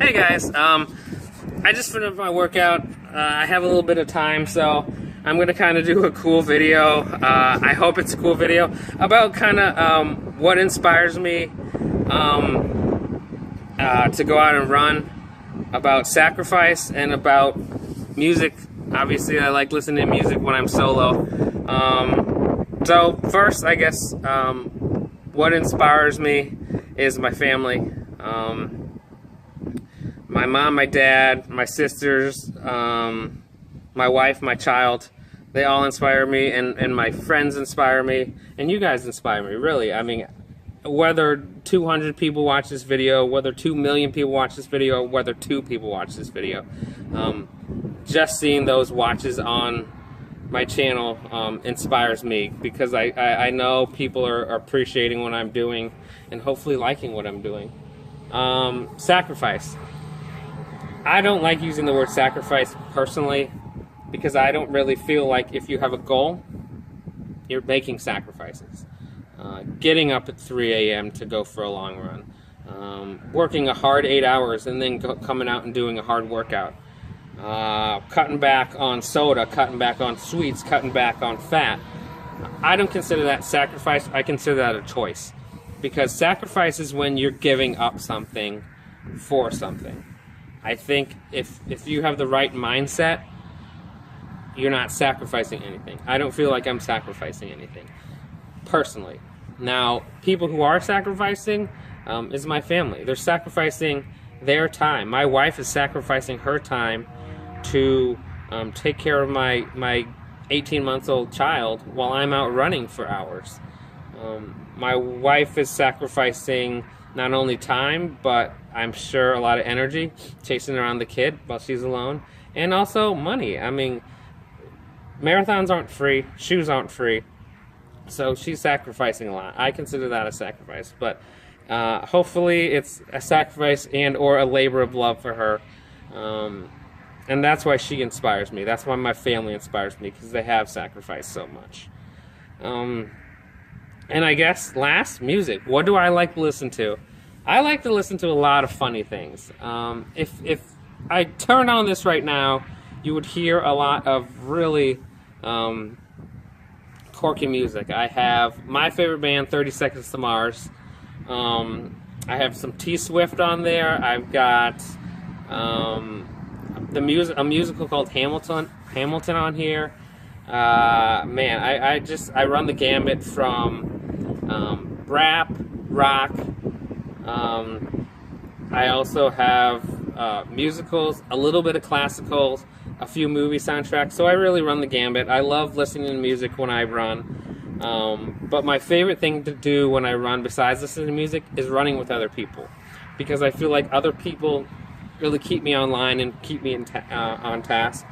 Hey guys, I just finished my workout. I have a little bit of time, so I'm going to kind of do a cool video. I hope it's a cool video about kind of what inspires me to go out and run, about sacrifice, and about music. Obviously, I like listening to music when I'm solo. So first, I guess, what inspires me is my family. My mom, my dad, my sisters, my wife, my child, they all inspire me, and my friends inspire me, and you guys inspire me, really. I mean, whether 200 people watch this video, whether 2 million people watch this video, whether 2 people watch this video, just seeing those watches on my channel inspires me, because I know people are appreciating what I'm doing and hopefully liking what I'm doing. Sacrifice. I don't like using the word sacrifice personally, because I don't really feel like if you have a goal, you're making sacrifices. Getting up at 3 a.m. to go for a long run, working a hard 8 hours and then coming out and doing a hard workout, cutting back on soda, cutting back on sweets, cutting back on fat. I don't consider that sacrifice. I consider that a choice, because sacrifice is when you're giving up something for something. I think if you have the right mindset, you're not sacrificing anything. I don't feel like I'm sacrificing anything, personally. Now, people who are sacrificing is my family. They're sacrificing their time. My wife is sacrificing her time to take care of my 18-month-old child while I'm out running for hours. My wife is sacrificing not only time, but I'm sure a lot of energy chasing around the kid while she's alone, and also money. I mean, marathons aren't free, shoes aren't free, so she's sacrificing a lot. I consider that a sacrifice, but hopefully it's a sacrifice and or a labor of love for her, and that's why she inspires me. That's why my family inspires me, because they have sacrificed so much. And I guess last, music. What do I like to listen to? I like to listen to a lot of funny things. If I turned on this right now, you would hear a lot of really quirky music. I have my favorite band, 30 Seconds to Mars. I have some T-Swift on there. I've got a musical called Hamilton on here. Man, I run the gamut from rap, rock. I also have musicals, a little bit of classicals, a few movie soundtracks, so I really run the gambit. I love listening to music when I run, but my favorite thing to do when I run, besides listening to music, is running with other people, because I feel like other people really keep me online and keep me on task,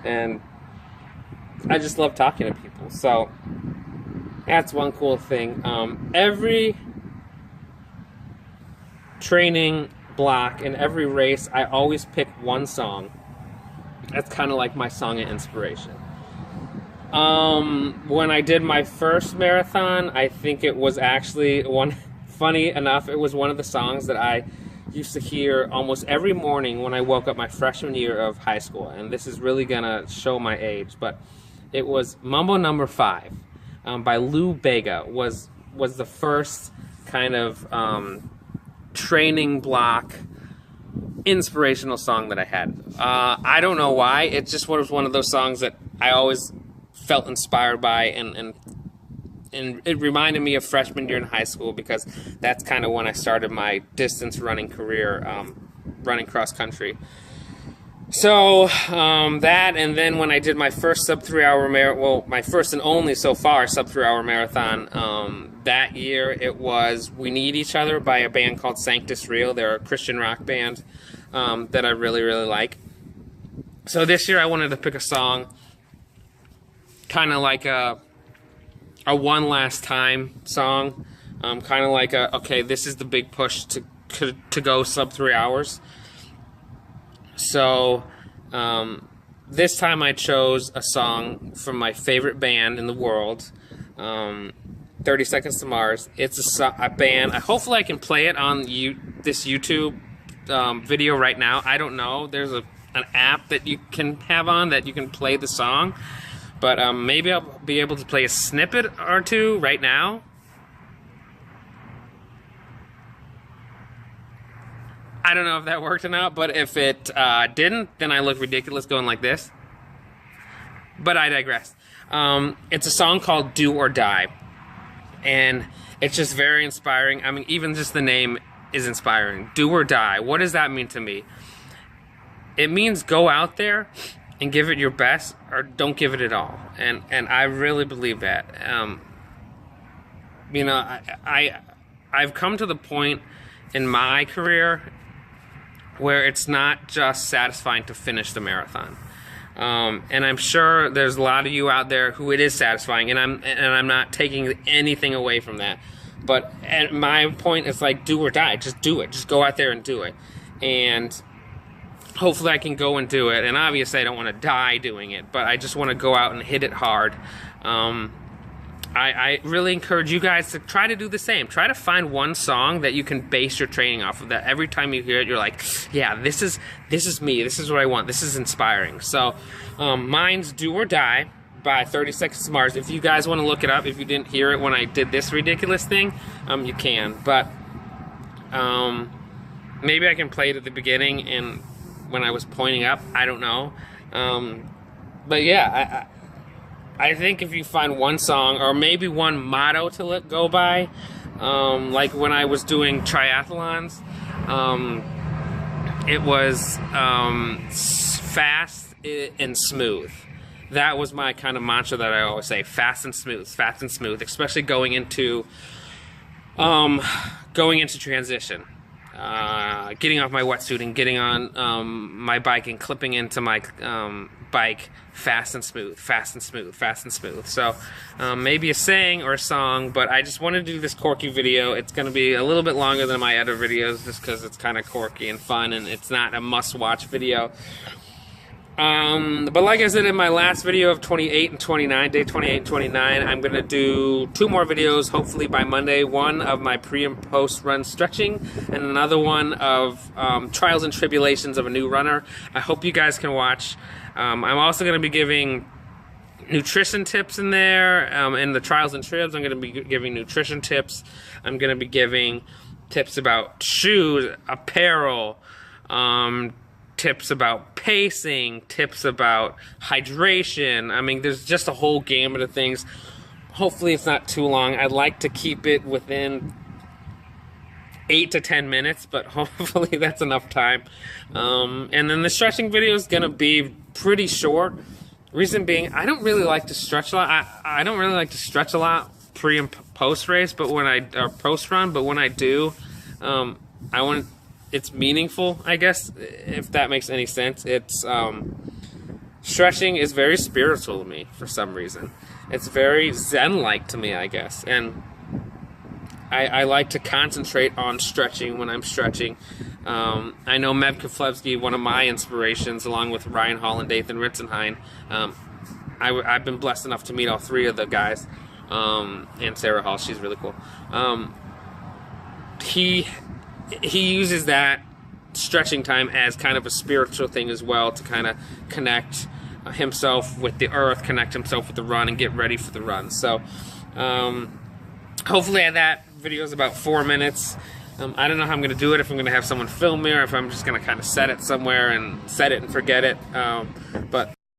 and I just love talking to people. So that's one cool thing. Every training block and every race, I always pick one song. That's kind of like my song of inspiration. When I did my first marathon, I think it was actually funny enough, it was one of the songs that I used to hear almost every morning when I woke up my freshman year of high school. And this is really gonna show my age, but it was Mambo No. 5 by Lou Bega. Was the first kind of training block inspirational song that I had. I don't know why. It just was one of those songs that I always felt inspired by, and it reminded me of freshman year in high school, because that's kind of when I started my distance running career, running cross country. So that, and then when I did my first sub-3 hour well, my first and only so far sub-3 hour marathon, that year it was We Need Each Other by a band called Sanctus Real. They're a Christian rock band that I really, really like. So this year I wanted to pick a song kind of like a one last time song, kind of like okay, this is the big push to go sub-3 hours. So this time I chose a song from my favorite band in the world, 30 Seconds to Mars. It's a band. Hopefully I can play it on this YouTube video right now. I don't know. There's an app that you can have on that you can play the song, but maybe I'll be able to play a snippet or two right now. I don't know if that worked or not, but if it didn't, then I look ridiculous going like this. But I digress. It's a song called Do or Die, and it's just very inspiring. I mean, even just the name is inspiring. Do or die. What does that mean to me? It means go out there and give it your best, or don't give it at all. And I really believe that. You know, I've come to the point in my career where it's not just satisfying to finish the marathon. And I'm sure there's a lot of you out there who it is satisfying, and I'm not taking anything away from that. But at my point, it's like do or die. Just do it. Just go out there and do it. And hopefully I can go and do it. And obviously I don't want to die doing it, but I just want to go out and hit it hard. I really encourage you guys to try to do the same. Try to find one song that you can base your training off of, that every time you hear it, you're like, yeah, this is me. This is what I want. This is inspiring. So mine's Do or Die by 30 Seconds to Mars. If you guys want to look it up, if you didn't hear it when I did this ridiculous thing, you can. But maybe I can play it at the beginning and when I was pointing up. I don't know. But yeah, I think if you find one song or maybe one motto to let go by, like when I was doing triathlons, it was fast and smooth. That was my kind of mantra that I always say: fast and smooth, especially going into transition. Getting off my wetsuit and getting on my bike and clipping into my bike, fast and smooth. So maybe a saying or a song, but I just want to do this quirky video. It's going to be a little bit longer than my other videos just because it's kind of quirky and fun, and it's not a must-watch video. But like I said in my last video of 28 and 29, day 28 and 29, I'm going to do 2 more videos, hopefully by Monday. One of my pre and post run stretching, and another one of trials and tribulations of a new runner. I hope you guys can watch. I'm also going to be giving nutrition tips in there. In the trials and tribs, I'm going to be giving nutrition tips. I'm going to be giving tips about shoes, apparel, tips about pacing, tips about hydration. I mean, there's just a whole gamut of things. Hopefully it's not too long. I'd like to keep it within 8 to 10 minutes, but hopefully that's enough time. And then the stretching video is going to be pretty short. Reason being, I don't really like to stretch a lot. I don't really like to stretch a lot pre and post race, but when or post run, but when I do, I want it's meaningful, I guess, if that makes any sense. It's stretching is very spiritual to me for some reason. It's very Zen-like to me, I guess, and I like to concentrate on stretching when I'm stretching. I know Meb Keflezighi, one of my inspirations, along with Ryan Hall and Dathan Ritzenhein. I've been blessed enough to meet all 3 of the guys, and Sarah Hall, she's really cool. He uses that stretching time as kind of a spiritual thing as well, to kind of connect himself with the earth, connect himself with the run, and get ready for the run. So hopefully that video is about 4 minutes. I don't know how I'm going to do it, if I'm going to have someone film me or if I'm just going to kind of set it somewhere and set it and forget it. But